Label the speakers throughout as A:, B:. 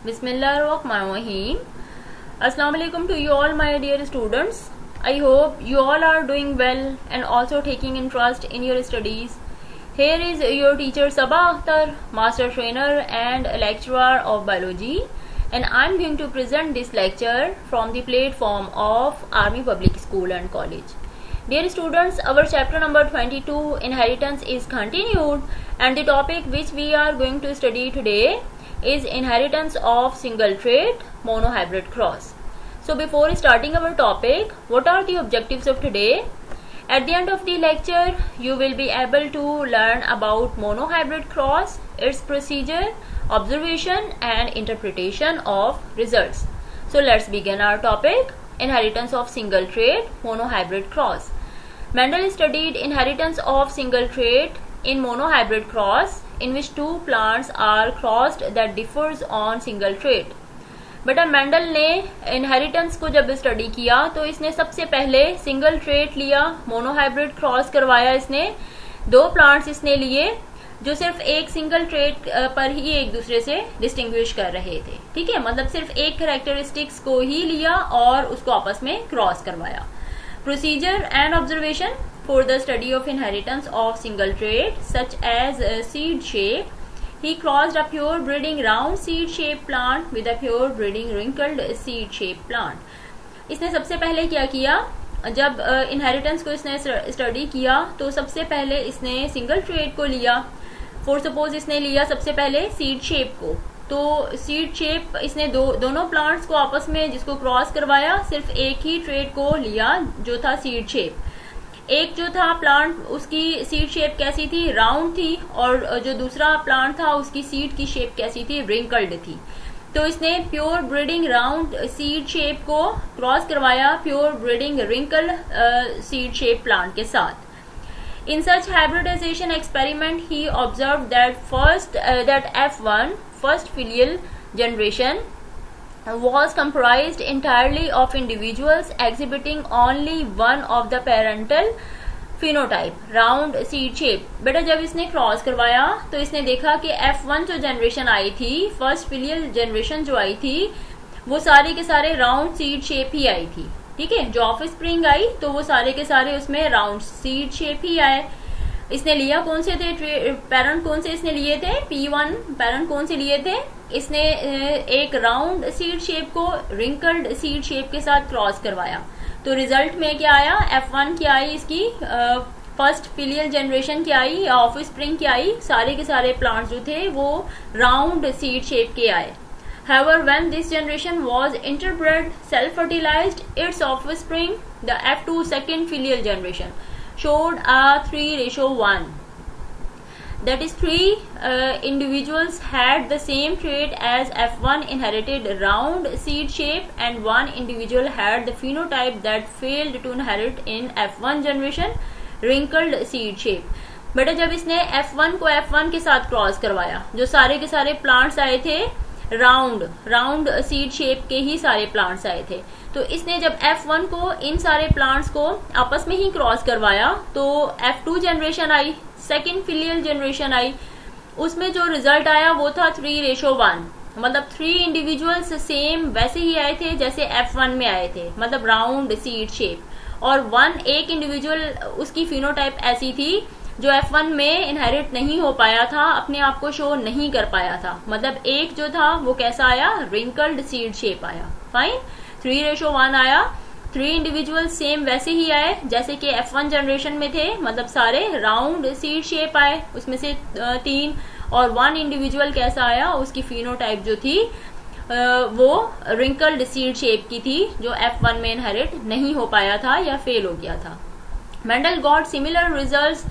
A: Bismillahirrahmanirrahim. Assalamu alaikum to you all, my dear students. I hope you all are doing well and also taking interest in your studies. Here is your teacher Sabah Akhtar, master trainer and lecturer of biology, and I am going to present this lecture from the platform of Army Public School and College. Dear students, our chapter number 22, inheritance, is continued, and the topic which we are going to study today is inheritance of single trait monohybrid cross. So before starting our topic, what are the objectives of today? At the end of the lecture, you will be able to learn about monohybrid cross, its procedure, observation and interpretation of results. So let's begin our topic, inheritance of single trait monohybrid cross. Mendel studied inheritance of single trait in monohybrid cross in which two plants are crossed that differs on single trait. बेटा Mendel ने inheritance को जब study किया तो इसने सबसे पहले single trait लिया, मोनोहाइब्रिड क्रॉस करवाया। इसने दो प्लांट्स इसने लिए जो सिर्फ एक सिंगल ट्रेट पर ही एक दूसरे से डिस्टिंग्विश कर रहे थे। ठीक है, मतलब सिर्फ एक कैरेक्टरिस्टिक्स को ही लिया और उसको आपस में क्रॉस करवाया। Procedure and observation for the study of inheritance of single trait such as seed shape, he crossed a pure breeding round seed shaped plant with a pure breeding wrinkled seed shaped plant. इसने सबसे पहले क्या किया, जब inheritance को इसने study किया तो सबसे पहले इसने सिंगल ट्रेट को लिया। फॉर सपोज इसने लिया सबसे पहले सीड शेप को, तो सीड शेप इसने दोनों प्लांट्स को आपस में जिसको क्रॉस करवाया, सिर्फ एक ही ट्रेट को लिया जो था सीड शेप। एक जो था प्लांट उसकी सीड शेप कैसी थी, राउंड थी, और जो दूसरा प्लांट था उसकी सीड की शेप कैसी थी, रिंकल्ड थी। तो इसने pure breeding round seed shape को क्रॉस करवाया pure breeding wrinkle seed shape plant के साथ। In such hybridization experiment he observe that F1 first filial generation was comprised entirely of individuals exhibiting only one of the parental phenotype, round seed shape. बेटा जब इसने cross करवाया तो इसने देखा कि F1 जो जनरेशन आई थी, फर्स्ट फिलियल जनरेशन जो आई थी, वो सारे के सारे राउंड सीड शेप ही आई थी। ठीक है, जो ऑफस्प्रिंग आई तो वो सारे के सारे उसमें राउंड सीड शेप ही आए। इसने लिया कौन से थे पेरेंट, कौन से इसने लिए थे, P1 पेरेंट कौन से लिए थे, इसने एक राउंड सीड शेप को रिंकल्ड सीड शेप के साथ क्रॉस करवाया। तो रिजल्ट में क्या आया, F1 क्या आई, इसकी फर्स्ट फिलियल जनरेशन क्या आई या ऑफस्प्रिंग क्या आई, सारे के सारे प्लांट्स जो थे वो राउंड सीड शेप के आए। However, when this generation was interbred, self-fertilized, its offspring, the F2 second filial generation, showed a 3:1. That is, three individuals had the same trait as F1 inherited round seed shape, and one individual had the phenotype that failed to inherit in F1 generation, wrinkled seed shape. बेटा जब इसने F1 को F1 के साथ cross करवाया, जो सारे के सारे प्लांट्स आए थे राउंड सीड शेप के ही सारे प्लांट्स आए थे, तो इसने जब F1 को इन सारे प्लांट्स को आपस में ही क्रॉस करवाया तो F2 जनरेशन आई, सेकेंड फिलियल जनरेशन आई, उसमें जो रिजल्ट आया वो था 3:1। मतलब 3 इंडिविजुअल्स सेम वैसे ही आए थे जैसे F1 में आए थे, मतलब राउंड सीड शेप, और एक इंडिविजुअल उसकी फिनोटाइप ऐसी थी जो F1 में इनहेरिट नहीं हो पाया था, अपने आप को शो नहीं कर पाया था। मतलब एक जो था वो कैसा आया, रिंकल्ड सीड शेप आया। फाइन, 3:1 आया, 3 इंडिविजुअल सेम वैसे ही आए जैसे कि F1 जनरेशन में थे, मतलब सारे राउंड सीड शेप आए, उसमें से 3, और 1 इंडिविजुअल कैसा आया, उसकी फिनोटाइप जो थी वो रिंकल्ड सीड शेप की थी, जो F1 में इनहेरिट नहीं हो पाया था या फेल हो गया था। Mendel got similar results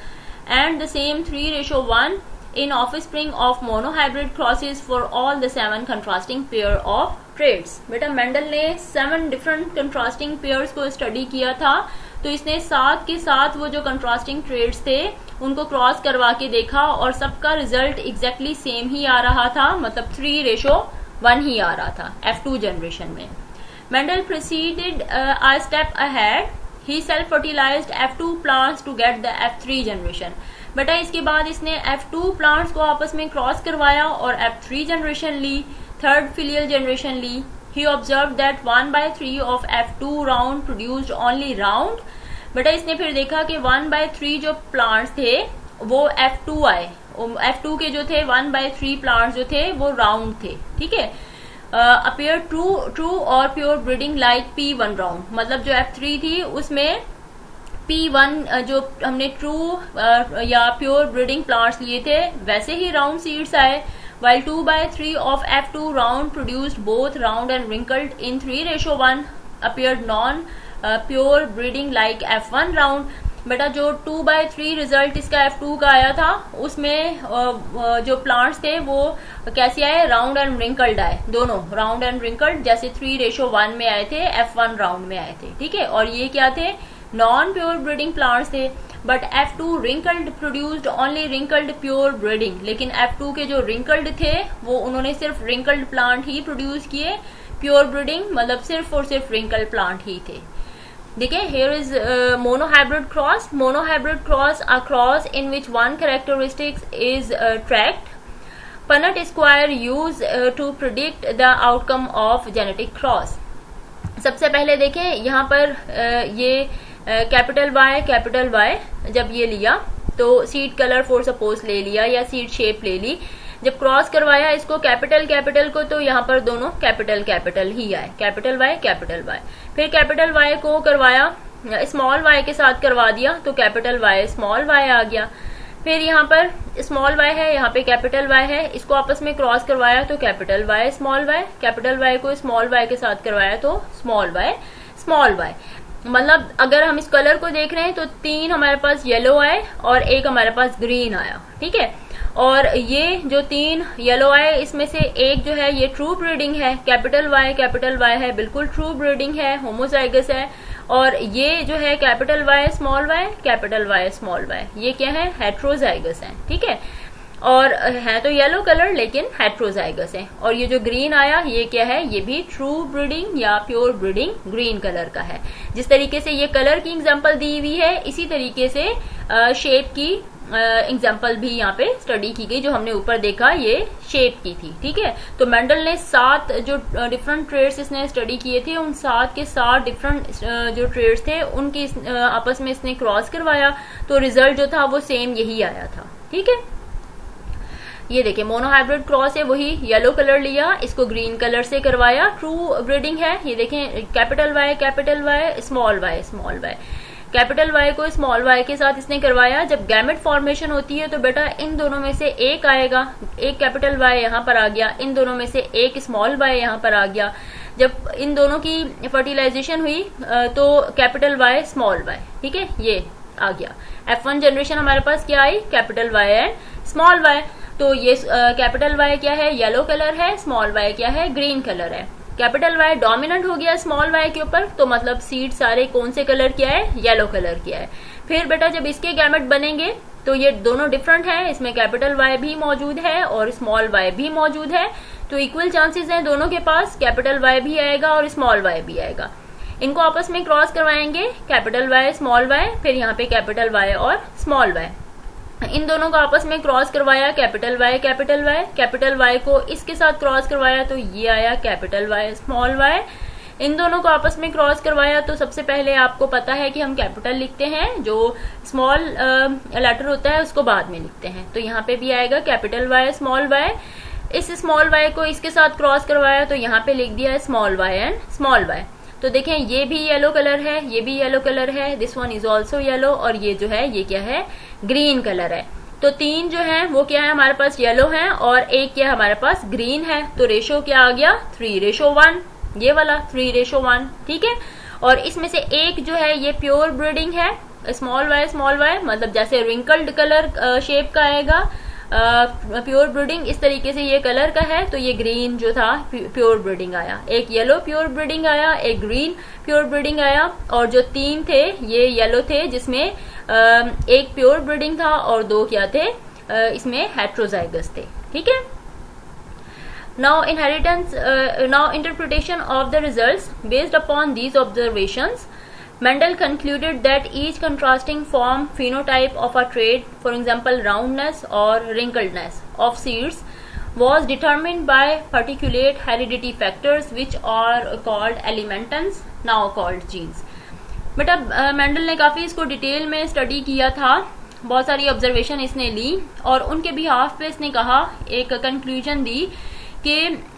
A: and the same 3:1 in offspring of monohybrid crosses for all the 7 contrasting pair of traits. बेटा मेंडल ने 7 डिफरेंट कंट्रास्टिंग पेयर्स को स्टडी किया था, तो इसने 7 के साथ वो जो कंट्रास्टिंग ट्रेट्स थे उनको क्रॉस करवा के देखा और सबका रिजल्ट एग्जैक्टली सेम ही आ रहा था, मतलब 3:1 ही आ रहा था F2 जनरेशन में। Mendel proceeded a step ahead. He self-fertilized F2 plants to get the F3 generation. बेटा इसके बाद इसने F2 प्लांट्स को आपस में क्रॉस करवाया और F3 जनरेशन ली, थर्ड फिलियल जनरेशन ली. He observed that 1/3 of F2 round produced only round. बेटा इसने फिर देखा कि 1/3 जो प्लांट्स थे वो F2 आए. F2 के जो थे 1/3 प्लांट्स जो थे वो राउंड थे. ठीक है. अपीयर ट्रू और pure breeding like P1 round. मतलब जो F3 थी उसमें P1 जो हमने ट्रू या प्योर ब्रीडिंग प्लांट्स लिए थे वैसे ही राउंड सीड्स आए. While 2/3 of F2 round produced both round and wrinkled in 3:1 appeared non-pure breeding like F1 round. बेटा जो 2/3 रिजल्ट इसका F2 का आया था उसमें जो प्लांट्स थे वो कैसे आए, राउंड एंड रिंकल्ड आए. दोनों राउंड एंड रिंकल्ड जैसे 3:1 में आए थे, F1 राउंड में आए थे. ठीक है. और ये क्या थे, नॉन प्योर ब्रीडिंग प्लांट्स थे. But F2 wrinkled produced only wrinkled pure breeding. लेकिन F2 के जो wrinkled थे वो उन्होंने सिर्फ wrinkled plant ही प्रोड्यूस किए. प्योर ब्रीडिंग मतलब सिर्फ और सिर्फ wrinkled plant ही थे. देखिए, here is monohybrid cross. Monohybrid cross a cross in which one characteristic is tracked. Punnett Square used to predict the outcome of genetic cross. सबसे पहले देखें यहाँ पर ये कैपिटल वाई जब ये लिया तो सीड कलर फॉर सपोज ले लिया या सीड शेप ले ली. जब क्रॉस करवाया इसको कैपिटल को तो यहाँ पर दोनों कैपिटल ही आए. कैपिटल वाई फिर कैपिटल वाई को करवाया स्मॉल वाई के साथ करवा दिया तो कैपिटल वाई स्मॉल वाई आ गया. फिर यहाँ पर स्मॉल वाई है, यहाँ पे कैपिटल वाई है, इसको आपस में क्रॉस करवाया तो capital Y small Y. Capital Y को स्मॉल वाई के साथ करवाया तो स्मॉल वाई. मतलब अगर हम इस कलर को देख रहे हैं तो 3 हमारे पास येलो आए और 1 हमारे पास ग्रीन आया. ठीक है. और ये जो 3 येलो आए इसमें से एक जो है ये ट्रू ब्रीडिंग है. कैपिटल वाई है, बिल्कुल ट्रू ब्रीडिंग है, होमोजाइगस है. और ये जो है कैपिटल वाई स्मॉल वाई ये क्या है, हेट्रोजाइगस है. ठीक है. और है तो येलो कलर लेकिन हेट्रोजाइगस है. और ये जो ग्रीन आया ये क्या है, ये भी ट्रू ब्रीडिंग या प्योर ब्रीडिंग ग्रीन कलर का है. जिस तरीके से ये कलर की एग्जांपल दी हुई है इसी तरीके से शेप की एग्जांपल भी यहाँ पे स्टडी की गई. जो हमने ऊपर देखा ये शेप की थी. ठीक है. तो मेंडल ने 7 जो डिफरेंट ट्रेड्स इसने स्टडी किए थे उन 7 के 7 डिफरेंट जो ट्रेड्स थे उनकी आपस में इसने क्रॉस करवाया तो रिजल्ट जो था वो सेम यही आया था. ठीक है. ये देखिए मोनोहाइब्रिड क्रॉस है, वही येलो कलर लिया, इसको ग्रीन कलर से करवाया, ट्रू ब्रीडिंग है. ये देखें capital Y small Y. Capital Y को स्मॉल वाई के साथ इसने करवाया. जब गैमेट फॉर्मेशन होती है तो बेटा इन दोनों में से एक आएगा, एक कैपिटल वाई यहाँ पर आ गया, इन दोनों में से एक स्मॉल वाई यहाँ पर आ गया. जब इन दोनों की फर्टिलाइजेशन हुई तो कैपिटल वाई स्मॉल वाई. ठीक है. ये आ गया. F1 जनरेशन हमारे पास क्या आई, capital Y and small Y. तो ये कैपिटल वाई क्या है, येलो कलर है, स्मॉल वाई क्या है, ग्रीन कलर है. कैपिटल वाई डोमिनेंट हो गया स्मॉल वाई के ऊपर तो मतलब सीड सारे कौन से कलर क्या है, येलो कलर क्या है. फिर बेटा जब इसके गैमेट बनेंगे तो ये दोनों डिफरेंट हैं, इसमें कैपिटल वाई भी मौजूद है और स्मॉल वाई भी मौजूद है. तो इक्वल चांसेस हैं दोनों के पास, कैपिटल वाई भी आएगा और स्मॉल वाई भी आएगा. इनको आपस में क्रॉस करवाएंगे कैपिटल वाई स्मॉल वाई, फिर यहाँ पे कैपिटल वाई और स्मॉल वाई. इन दोनों को आपस में क्रॉस करवाया कैपिटल वाई को इसके साथ क्रॉस करवाया तो ये आया कैपिटल वाई स्मॉल वाई. इन दोनों को आपस में क्रॉस करवाया तो सबसे पहले आपको पता है कि हम कैपिटल लिखते हैं, जो स्मॉल लेटर होता है उसको बाद में लिखते हैं. तो यहाँ पे भी आएगा कैपिटल वाई स्मॉल वाई. इस स्मॉल वाई को इसके साथ क्रॉस करवाया तो यहाँ पे लिख दिया small Y and small Y. तो देखें ये भी येलो कलर है, ये भी येलो कलर है, this one is also yellow, और ये जो है ये क्या है, ग्रीन कलर है. तो 3 जो है वो क्या है हमारे पास येलो है और एक क्या हमारे पास ग्रीन है. तो रेशो क्या आ गया 3:1, ये वाला 3:1. ठीक है. और इसमें से एक जो है ये प्योर ब्रीडिंग है, स्मॉल वाई मतलब जैसे रिंकल्ड कलर शेप का आएगा. प्योर ब्रीडिंग इस तरीके से ये कलर का है तो ये ग्रीन जो था प्योर ब्रीडिंग आया. एक येलो प्योर ब्रीडिंग आया, एक ग्रीन प्योर ब्रीडिंग आया. और जो 3 थे ये येलो थे जिसमें एक प्योर ब्रीडिंग था और 2 क्या थे, इसमें हेट्रोजाइगस थे. ठीक है. Now interpretation of the results based upon these observations. Mendel concluded that each contrasting form phenotype of a trait, for example roundness or wrinkledness of seeds, was determined by particulate heredity factors which are called elementons, now called genes. बेटा Mendel ने काफी इसको detail में study किया था, बहुत सारी observation इसने ली और उनके बिहाफ पे इसने कहा, एक कंक्लूजन दी कि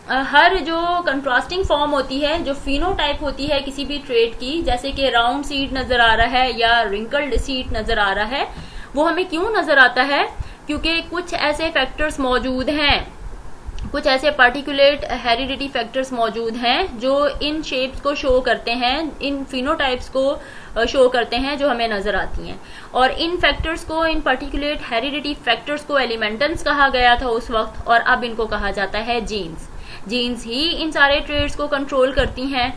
A: हर जो कंट्रास्टिंग फॉर्म होती है, जो फिनोटाइप होती है किसी भी ट्रेट की, जैसे कि राउंड सीड नजर आ रहा है या रिंकल्ड सीड नजर आ रहा है, वो हमें क्यों नजर आता है? क्योंकि कुछ ऐसे फैक्टर्स मौजूद हैं, कुछ ऐसे पार्टिकुलेट हेरिडिटी फैक्टर्स मौजूद हैं जो इन शेप्स को शो करते हैं, इन फिनोटाइप्स को शो करते हैं जो हमें नजर आती हैं। और इन फैक्टर्स को, इन पार्टिकुलेट हेरिडिटी फैक्टर्स को एलिमेंटेंस कहा गया था उस वक्त, और अब इनको कहा जाता है जीन्स। जीन्स ही इन सारे ट्रेड्स को कंट्रोल करती हैं।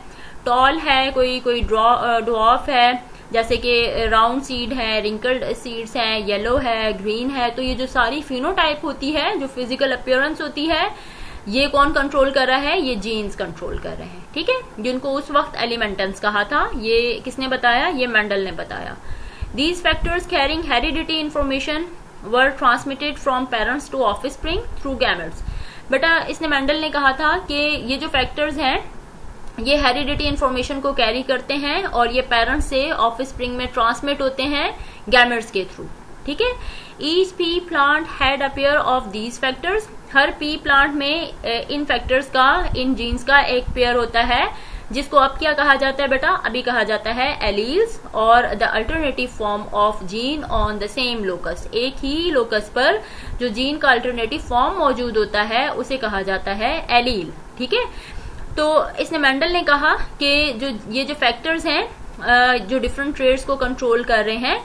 A: टॉल है, कोई ड्वार्फ है, जैसे कि राउंड सीड है, रिंकल्ड सीड्स हैं, येलो है, ग्रीन है, तो ये जो सारी फिनोटाइप होती है, जो फिजिकल अपीयरेंस होती है, ये कौन कंट्रोल कर रहा है? ये जीन्स कंट्रोल कर रहे हैं, ठीक है, जिनको उस वक्त एलिमेंटेंस कहा था। ये किसने बताया? ये मेंडल ने बताया। These factors carrying heredity information were transmitted from parents to offspring through gametes. बेटा इसने मेंडल ने कहा था कि ये जो फैक्टर्स हैं ये हेरिडिटी इंफॉर्मेशन को कैरी करते हैं और ये पेरेंट्स से ऑफस्प्रिंग में ट्रांसमिट होते हैं गैमेट्स के थ्रू, ठीक है। Each P plant had a pair of these factors. Her P plant में इन फैक्टर्स का, इन जीन्स का एक पेयर होता है, जिसको अब क्या कहा जाता है बेटा? अभी कहा जाता है एलील्स, और the alternative form of gene on the same locus. एक ही लोकस पर जो जीन का अल्टरनेटिव फॉर्म मौजूद होता है उसे कहा जाता है एलील, ठीक है। तो इसने मेंडल ने कहा कि ये जो फैक्टर्स हैं जो डिफरेंट ट्रेड्स को कंट्रोल कर रहे हैं,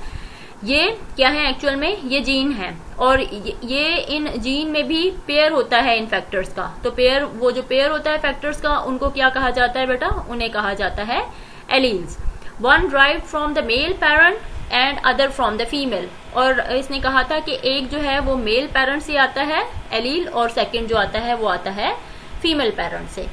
A: ये क्या है एक्चुअल में? ये जीन है, और ये इन जीन में भी पेयर होता है इन फैक्टर्स का। तो पेयर, वो जो पेयर होता है फैक्टर्स का, उनको क्या कहा जाता है बेटा? उन्हें कहा जाता है alleles. One derived from the male parent and other from the female. और इसने कहा था कि एक जो है वो मेल पेरेंट से आता है एलील, और सेकेंड जो आता है वो आता है फीमेल पेरेंट से।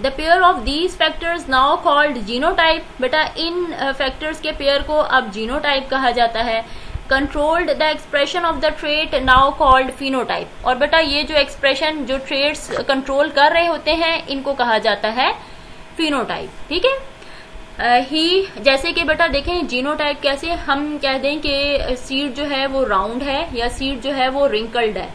A: The pair of these factors now called genotype. बेटा इन फैक्टर्स के पेयर को अब जीनोटाइप कहा जाता है। Controlled the expression of the trait now called phenotype. और बेटा ये जो एक्सप्रेशन, जो ट्रेट्स कंट्रोल कर रहे होते हैं, इनको कहा जाता है फिनोटाइप, ठीक है। ही जैसे कि बेटा देखें जीनोटाइप कैसे, हम कह दें कि सीड जो है वो राउंड है या सीड जो है वो रिंकल्ड है,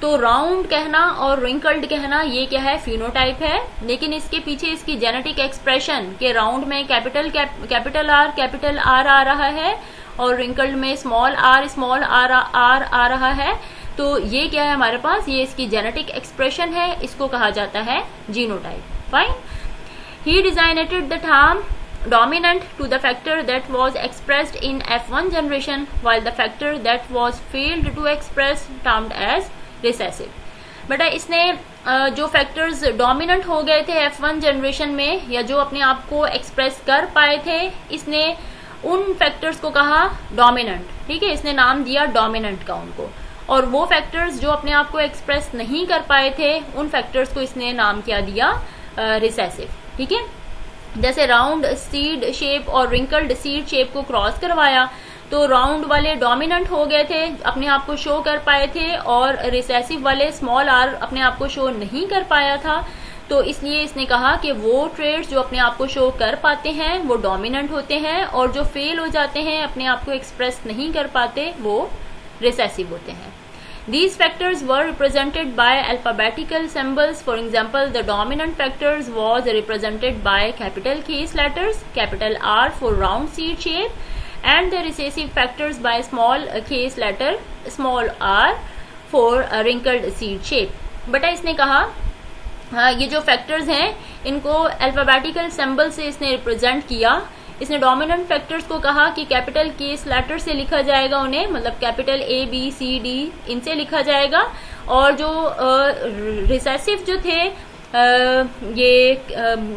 A: तो राउंड कहना और रिंकल्ड कहना ये क्या है? फिनोटाइप है। लेकिन इसके पीछे इसकी जेनेटिक एक्सप्रेशन के राउंड में कैपिटल आर आ रहा है और रिंकल्ड में स्मॉल आर आ रहा है, तो ये क्या है हमारे पास? ये इसकी जेनेटिक एक्सप्रेशन है, इसको कहा जाता है genotype. Fine. He designated the term dominant to the factor that was expressed in F1 generation, while the factor that was failed to express termed as recessive. बेटा इसने जो फैक्टर्स डोमिनेंट हो गए थे F1 जनरेशन में, या जो अपने आप को एक्सप्रेस कर पाए थे, इसने उन फैक्टर्स को कहा डोमिनेंट, ठीक है, इसने नाम दिया डोमिनेंट का उनको। और वो फैक्टर्स जो अपने आप को एक्सप्रेस नहीं कर पाए थे, उन फैक्टर्स को इसने नाम क्या दिया? रिसेसिव, ठीक है। जैसे राउंड सीड शेप और रिंकल्ड सीड शेप को क्रॉस करवाया, तो राउंड वाले डोमिनेंट हो गए थे, अपने आप को शो कर पाए थे, और रिसेसिव वाले स्मॉल आर अपने आप को शो नहीं कर पाया था। तो इसलिए इसने कहा कि वो ट्रेड्स जो अपने आप को शो कर पाते हैं वो डोमिनेंट होते हैं, और जो फेल हो जाते हैं, अपने आप को एक्सप्रेस नहीं कर पाते, वो रिसेसिव होते हैं। These factors were represented by alphabetical symbols. For example, the dominant factors was represented by capital case letters, capital R for round seed shape, and the recessive factors by small case letter, small r for wrinkled seed shape. बटा इसने कहा ये जो factors हैं इनको alphabetical symbol से इसने represent किया। इसने डोमिनेंट फैक्टर्स को कहा कि कैपिटल केस लेटर से लिखा जाएगा उन्हें, मतलब capital A B C D इनसे लिखा जाएगा, और जो रिसेसिव जो थे ये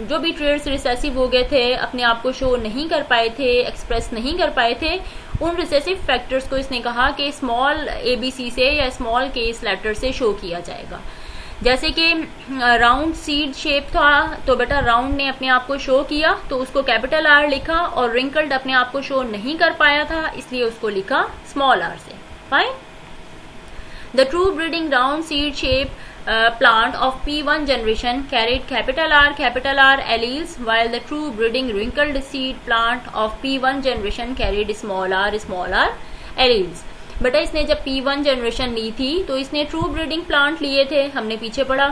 A: जो भी ट्रेड्स रिसेसिव हो गए थे, अपने आप को शो नहीं कर पाए थे, एक्सप्रेस नहीं कर पाए थे, उन रिसेसिव फैक्टर्स को इसने कहा कि स्मॉल ABC से या स्मॉल केस लेटर से शो किया जाएगा। जैसे कि राउंड सीड शेप था, तो बेटा राउंड ने अपने आप को शो किया तो उसको कैपिटल R लिखा, और रिंकल्ड अपने आप को शो नहीं कर पाया था इसलिए उसको लिखा स्मॉल r से। Fine. The true breeding round seed shape plant of P1 generation carried capital R alleles, while the true breeding wrinkled seed plant of P1 generation carried small r alleles. बेटा इसने जब P1 generation ली थी तो इसने true breeding plant लिए थे, हमने पीछे पढ़ा।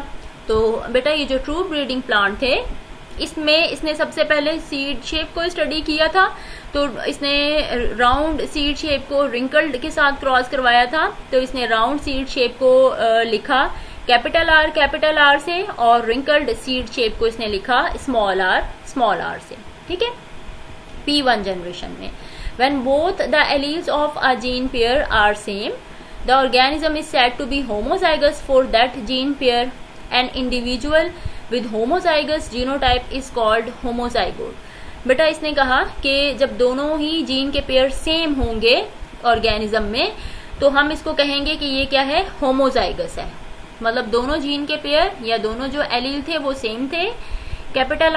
A: तो बेटा ये जो ट्रू ब्रीडिंग प्लांट थे इसमें इसने सबसे पहले सीड शेप को स्टडी किया था, तो इसने राउंड सीड शेप को रिंकल्ड के साथ क्रॉस करवाया था, तो इसने राउंड सीड शेप को लिखा कैपिटल आर से, और रिंकल्ड सीड शेप को इसने लिखा स्मॉल आर से। ठीक है, P1 जनरेशन में when both the alleles of a gene pair are same, the organism is said to be homozygous for that gene pair. An individual with homozygous genotype is called homozygote। बेटा इसने कहा कि जब दोनों ही gene के pair same होंगे organism में तो हम इसको कहेंगे कि ये क्या है, होमोजाइगस है। मतलब दोनों जीन के पेयर या दोनों जो एलील थे वो सेम थे, कैपिटल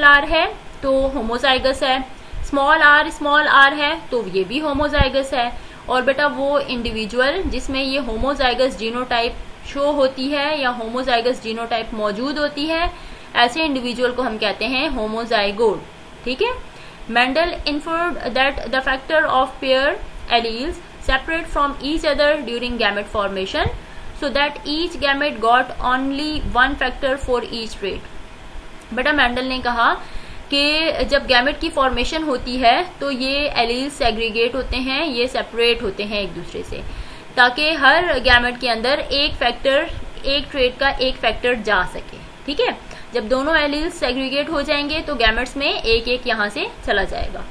A: आर है तो होमोजाइगस है, स्मॉल आर है तो ये भी होमोजाइगस है। और बेटा वो इंडिविजुअल जिसमें ये होमोजाइगस जीनोटाइप शो होती है या होमोजाइगस जीनोटाइप मौजूद होती है, ऐसे इंडिविजुअल को हम कहते हैं होमोजाइगोट। ठीक है, Mendel inferred that the factor of pair alleles separate from each other during gamete formation so that each gamete got only one factor for each trait। बेटा मेंडल ने कहा कि जब गैमेट की फॉर्मेशन होती है तो ये एलील्स सेग्रीगेट होते हैं, ये सेपरेट होते हैं एक दूसरे से, ताकि हर गैमेट के अंदर एक ट्रेट का एक फैक्टर जा सके। ठीक है, जब दोनों एलील्स सेग्रीगेट हो जाएंगे तो गैमेट्स में एक यहां से चला जाएगा।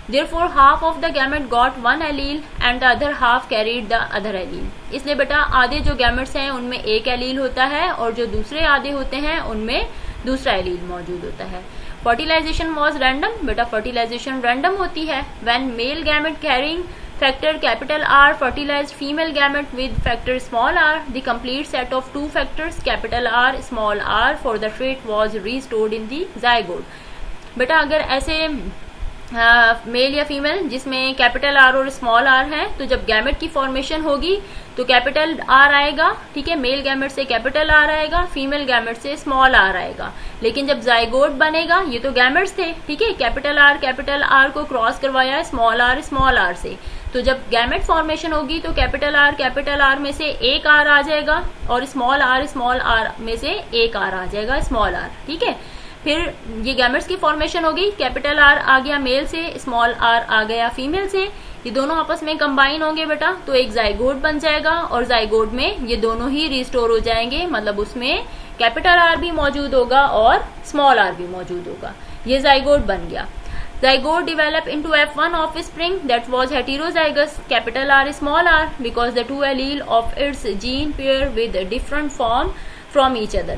A: Therefore, half of the gamete got one allele and the other half carried the other allele। इसलिए बेटा आधे जो गैमेट्स हैं उनमें एक एलील होता है और जो दूसरे आधे होते हैं उनमें दूसरा एलील मौजूद होता है। Fertilisation was random. बेटा फर्टिलाइजेशन रैंडम होती है। When male gamete carrying factor capital R fertilised female gamete with factor small R, the complete set of two factors capital R small R for the trait was restored in the zygote. बेटा अगर ऐसे male या female जिसमें capital R और small R है, तो जब gamete की फॉर्मेशन होगी तो कैपिटल आर आएगा। ठीक है, मेल गैमेट से कैपिटल आर आएगा, फीमेल गैमेट से स्मॉल आर आएगा। लेकिन जब जाइगोट बनेगा, ये तो गैमेट्स थे, ठीक है, कैपिटल आर को क्रॉस करवाया स्मॉल आर से, तो जब गैमेट फॉर्मेशन होगी तो कैपिटल आर में से एक आर आ जाएगा और स्मॉल आर में से एक आर आ जाएगा, स्मॉल आर। ठीक है, फिर ये गैमेट्स की फॉर्मेशन होगी, कैपिटल आर आ गया मेल से, स्मॉल आर आ गया फीमेल से, ये दोनों आपस में कंबाइन होंगे बेटा तो एक जाइगोट बन जाएगा, और जाइगोट में ये दोनों ही रिस्टोर हो जाएंगे। मतलब उसमें कैपिटल आर भी मौजूद होगा और स्मॉल आर भी मौजूद होगा, ये जाइगोट बन गया। Zygote develop into F1 offspring that was heterozygous capital R small r because the two allele of its gene pair with different form from each other।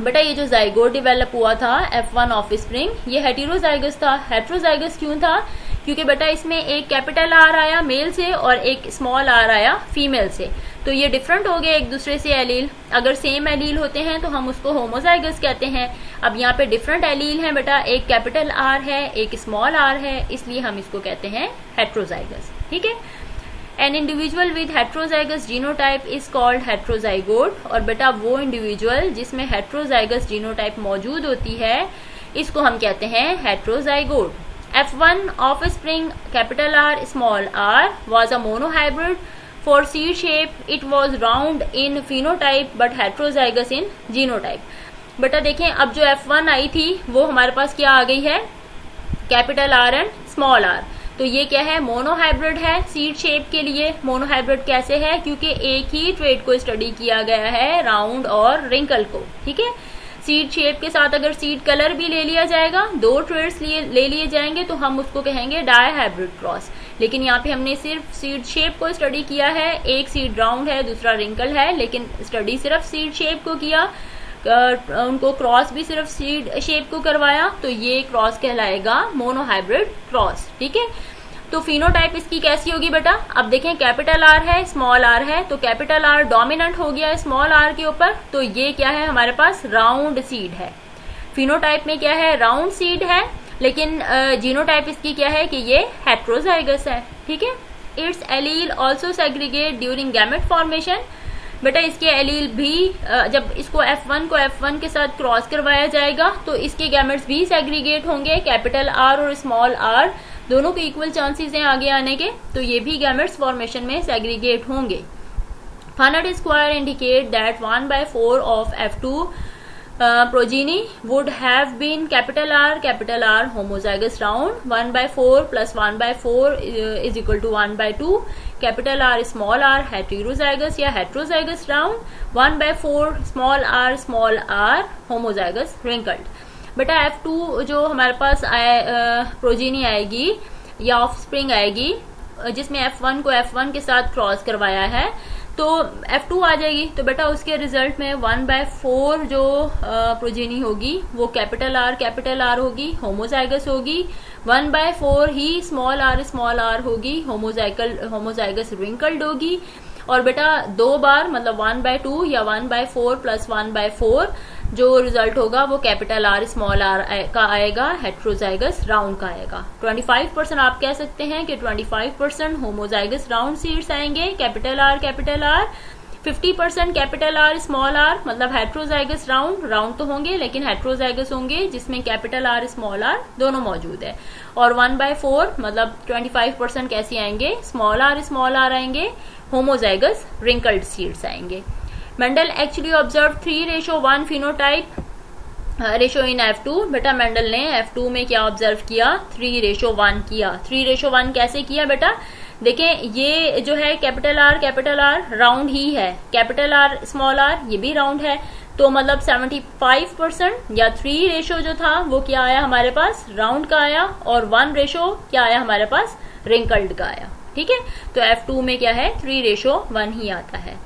A: बेटा ये जो जाइगोट डेवलप हुआ था F1 ऑफस्प्रिंग, ये heterozygous था। Heterozygous क्यों था? क्योंकि बेटा इसमें एक कैपिटल आर आया मेल से और एक स्मॉल आर आया फीमेल से, तो ये डिफरेंट हो गए एक दूसरे से एलील। अगर सेम एलील होते हैं तो हम उसको होमोजाइगस कहते हैं। अब यहाँ पे डिफरेंट एलील हैं बेटा, एक कैपिटल आर है एक स्मॉल आर है, इसलिए हम इसको कहते हैं हेटेरोजाइगस। ठीक है, an individual with heterozygous genotype is called heterozygote. और बेटा वो इंडिविजुअल जिसमें हेटेरोजाइगस जीनोटाइप मौजूद होती है इसको हम कहते हैं हेटेरोजाइगोट। F1 offspring capital R small r was a monohybrid. For seed shape, it was round in phenotype but heterozygous in genotype। बेटा देखें अब जो F1 आई थी वो हमारे पास क्या आ गई है, capital R and small R. तो ये क्या है, मोनोहाइब्रिड है सीड शेप के लिए। मोनोहाइब्रिड कैसे है, क्योंकि एक ही ट्रेट को स्टडी किया गया है, राउंड और रिंकल को। ठीक है, सीड शेप के साथ अगर सीड कलर भी ले लिया जाएगा, दो ट्रेट्स ले लिए जाएंगे तो हम उसको कहेंगे डायहाइब्रिड क्रॉस। लेकिन यहाँ पे हमने सिर्फ सीड शेप को स्टडी किया है, एक सीड राउंड है दूसरा रिंकल है, लेकिन स्टडी सिर्फ सीड शेप को किया, उनको क्रॉस भी सिर्फ सीड शेप को करवाया, तो ये क्रॉस कहलाएगा मोनोहाइब्रिड क्रॉस। ठीक है, तो फिनोटाइप इसकी कैसी होगी बेटा, अब देखें कैपिटल आर है स्मॉल आर है, तो कैपिटल आर डोमिनेंट हो गया है स्मॉल आर के ऊपर, तो ये क्या है हमारे पास राउंड सीड है। फिनोटाइप में क्या है, राउंड सीड है, लेकिन जीनोटाइप इसकी क्या है कि ये हेटेरोजाइगस है। ठीक है, it's allele also segregate during gamete formation. बेटा इसके एलील भी जब इसको F1 को F1 के साथ क्रॉस करवाया जाएगा तो इसके गैमेट्स भी सेग्रीगेट होंगे। कैपिटल R और स्मॉल r दोनों के इक्वल चांसेस हैं आगे आने के, तो ये भी गैमेट्स फॉर्मेशन में सेग्रीगेट होंगे। Punnett square indicate that 1/4 of F2 progeny would have been capital R homozygous round। 1/4 plus 1/4 is equal to 1/2। Capital R small r heterozygous या heterozygous round. 1/4 small r homozygous wrinkled. बेटा F2 जो हमारे पास progeny आएगी या offspring आएगी जिसमें F1 को F1 के साथ क्रॉस करवाया है तो F2 आ जाएगी। तो बेटा उसके रिजल्ट में 1/4 जो प्रोजेनी होगी वो कैपिटल R होगी, होमोजाइगस होगी। 1/4 ही स्मॉल r होगी, होमोजाइगस रिंकल्ड होगी। और बेटा 2 बार मतलब 1/2 या 1/4 प्लस 1/4 जो रिजल्ट होगा वो कैपिटल R स्मॉल r का आएगा, हेटेरोजाइगस राउंड का आएगा। 25% आप कह सकते हैं कि 25% होमोजाइगस राउंड सीड्स आएंगे capital R। 50% capital R small r मतलब हेटेरोजाइगस राउंड तो होंगे लेकिन हेटेरोजाइगस होंगे जिसमें कैपिटल R स्मॉल r दोनों मौजूद है। और 1/4 मतलब 25% कैसे आएंगे, स्मॉल r आएंगे, होमोजाइगस रिंकल्ड सीड्स आएंगे। Mendel actually observe 3:1 phenotype ratio in F2। बेटा मेंडल ने F2 में क्या ऑब्जर्व किया, 3:1 किया। 3:1 कैसे किया बेटा, देखें ये जो है कैपिटल R राउंड ही है, कैपिटल R स्मॉल r ये भी राउंड है, तो मतलब 75% या 3 रेशो जो था वो क्या आया हमारे पास, राउंड का आया, और 1 रेशो क्या आया हमारे पास, रिंकल्ड का आया। ठीक है, तो F2 में क्या है 3:1 ही आता है।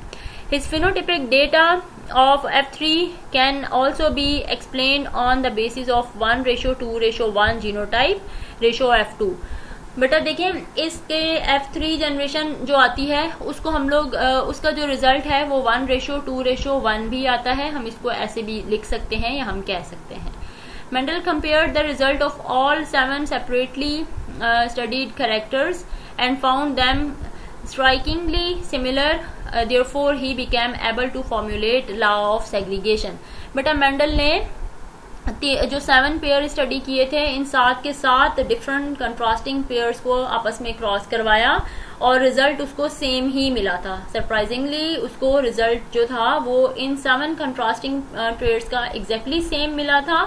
A: His phenotypic data of F3 can also be explained on the basis of 1:2:1 genotype ratio F2। बेटा देखें इसके F3 जनरेशन जो आती है उसको हम लोग उसका जो रिजल्ट है वो 1:2:1 भी आता है, हम इसको ऐसे भी लिख सकते हैं या हम कह सकते हैं। Mendel compared the result of all 7 separately studied characters and found them strikingly similar, therefore he became able to formulate law of segregation। बेटा मेंडल ने जो 7 पेयर स्टडी किए थे इन 7 के 7 डिफरेंट कंट्रास्टिंग पेयर्स को आपस में क्रॉस करवाया और रिजल्ट उसको सेम ही मिला था। सरप्राइजिंगली उसको रिजल्ट जो था वो इन 7 कंट्रास्टिंग पेयर्स का एग्जैक्टली सेम मिला था।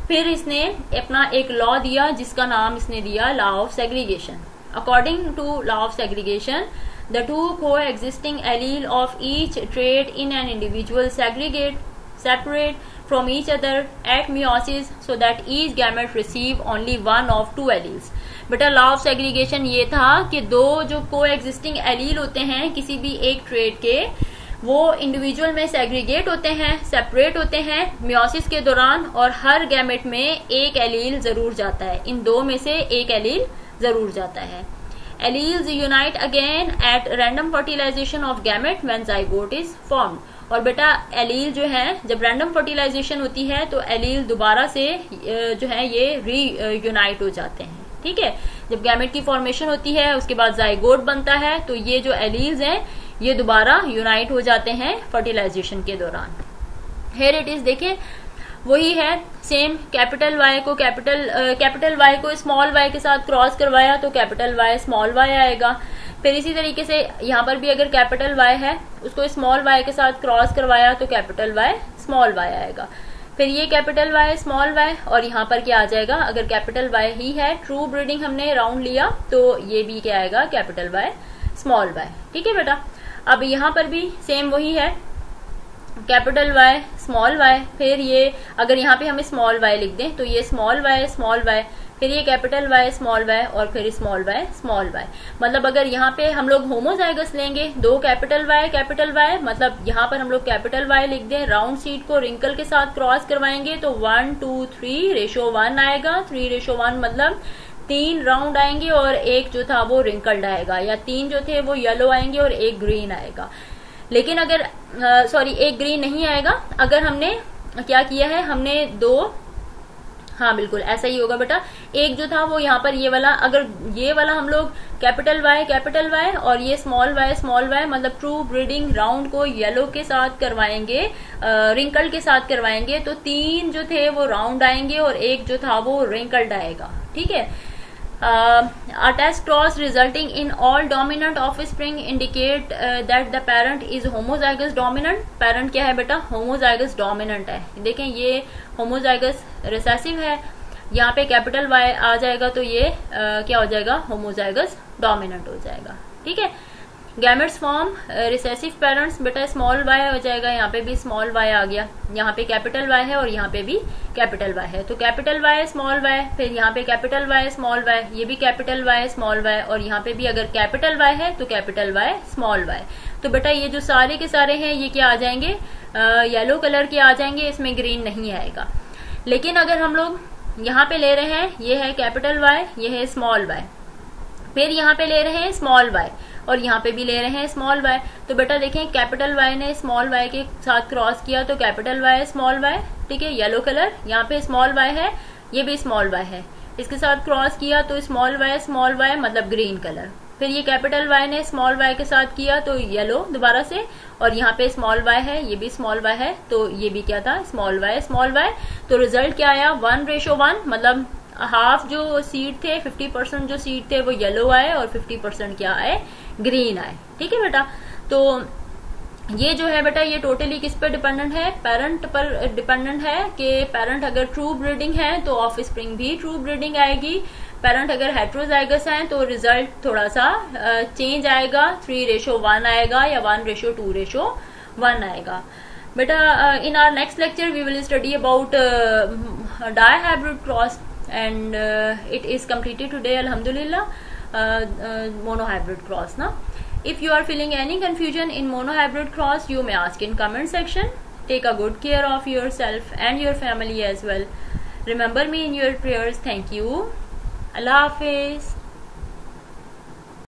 A: फिर इसने अपना एक लॉ दिया जिसका नाम इसने दिया law of segregation. According to law of segregation, the two coexisting allele of each trait in an individual separate from each other at meiosis so that each gamete receive only one of 2 alleles। बेटा law of segregation ये था कि दो जो कोएग्जिस्टिंग allele होते हैं किसी भी एक ट्रेट के वो इंडिविजुअल में सेग्रीगेट होते हैं, सेपरेट होते हैं मियोसिस के दौरान, और हर गैमेट में एक एलील जरूर जाता है, इन दो में से एक एलील जरूर जाता है। Alleles unite again at random fertilization of gamete when zygote is formed। और बेटा एलील जो है जब रैंडम फर्टिलाइजेशन होती है तो एलील दोबारा से जो है ये रीयूनाइट हो जाते हैं। ठीक है, जब गैमेट की फॉर्मेशन होती है उसके बाद जाइगोट बनता है तो ये जो एलील्स हैं ये दोबारा यूनाइट हो जाते हैं फर्टिलाइजेशन के दौरान। हेयर इट इज देखें वही है सेम, कैपिटल वाई को स्मॉल वाई के साथ क्रॉस करवाया तो कैपिटल वाई स्मॉल वाई आएगा। फिर इसी तरीके से यहाँ पर भी अगर कैपिटल वाई है उसको स्मॉल वाई के साथ क्रॉस करवाया तो कैपिटल वाई स्मॉल वाई आएगा। फिर ये कैपिटल वाई स्मॉल वाई और यहाँ पर क्या आ जाएगा, अगर कैपिटल वाई ही है ट्रू ब्रीडिंग हमने राउंड लिया तो ये भी क्या आएगा कैपिटल वाई स्मॉल वाई। ठीक है बेटा, अब यहाँ पर भी सेम वही है कैपिटल वाई स्मॉल वाई, फिर ये अगर यहाँ पे हमें स्मॉल वाई लिख दें तो ये स्मॉल वाई फिर ये कैपिटल वाई स्मॉल वाई और फिर स्मॉल वाई। मतलब अगर यहाँ पे हम लोग होमोजाइगस लेंगे दो कैपिटल वाई मतलब यहाँ पर हम लोग कैपिटल वाई लिख दें, राउंड सीड को रिंकल के साथ क्रॉस करवाएंगे तो 1 2 3:1 आएगा। 3:1 मतलब 3 राउंड आएंगे और एक जो था वो रिंकल्ड आएगा, या 3 जो थे वो येलो आएंगे और एक ग्रीन आएगा। लेकिन अगर एक ग्रीन नहीं आएगा, अगर हमने क्या किया है हमने हाँ बिल्कुल ऐसा ही होगा बेटा। एक जो था वो यहाँ पर ये वाला, अगर ये वाला हम लोग कैपिटल वाई और ये स्मॉल वाई मतलब ट्रू ब्रीडिंग राउंड को येलो के साथ करवाएंगे, रिंकल के साथ करवाएंगे, तो 3 जो थे वो राउंड आएंगे और एक जो था वो रिंकल्ड आएगा। ठीक है। A test cross resulting in all dominant offspring indicate that the parent is homozygous dominant। parent क्या है बेटा? homozygous dominant है। देखें ये homozygous recessive है, यहाँ पे कैपिटल Y आ जाएगा तो ये क्या हो जाएगा? homozygous dominant हो जाएगा। ठीक है। गैमेट्स फॉर्म रिसेसिव पेरेंट्स, बेटा स्मॉल y हो जाएगा, यहाँ पे भी स्मॉल y आ गया, यहाँ पे कैपिटल Y है और यहाँ पे भी कैपिटल Y है, तो कैपिटल Y स्मॉल y, फिर यहाँ पे कैपिटल Y स्मॉल y, ये भी कैपिटल Y स्मॉल y, और यहाँ पे भी अगर कैपिटल Y है तो कैपिटल Y स्मॉल y। तो बेटा ये जो सारे के सारे हैं ये क्या आ जाएंगे? येलो कलर के आ जाएंगे, इसमें ग्रीन नहीं आएगा। लेकिन अगर हम लोग यहाँ पे ले रहे हैं, ये है कैपिटल Y, ये है स्मॉल y, फिर यहाँ पे ले रहे हैं स्मॉल y और यहाँ पे भी ले रहे हैं स्मॉल y, तो बेटा देखें कैपिटल Y ने स्मॉल y के साथ क्रॉस किया तो कैपिटल Y स्मॉल y, ठीक है, येलो कलर, यहाँ पे स्मॉल y है, ये भी स्मॉल y है, इसके साथ क्रॉस किया तो स्मॉल y मतलब ग्रीन कलर। फिर ये कैपिटल Y ने स्मॉल y के साथ किया तो येलो दोबारा से, और यहाँ पे स्मॉल y है, ये भी स्मॉल y है, तो ये भी क्या था? Small y। तो रिजल्ट क्या आया? 1:1, मतलब हाफ जो सीड थे, 50% जो सीड थे वो येलो आए और 50% क्या आए? ग्रीन आए। ठीक है बेटा। तो ये जो है बेटा ये टोटली किस पर डिपेंडेंट है? पेरेंट पर डिपेंडेंट है कि पेरेंट अगर ट्रू ब्रीडिंग है तो ऑफ स्प्रिंग भी ट्रू ब्रीडिंग आएगी, पेरेंट अगर हेट्रोजाइगस है तो रिजल्ट थोड़ा सा चेंज आएगा, 3:1 आएगा या 1:2:1 आएगा। बेटा in our next lecture we will study about dihybrid cross and it is completed today alhamdulillah, monohybrid cross na. If you are feeling any confusion in monohybrid cross, you may ask in comment section. Take a good care of yourself and your family as well. Remember me in your prayers. Thank you. Allah Hafiz.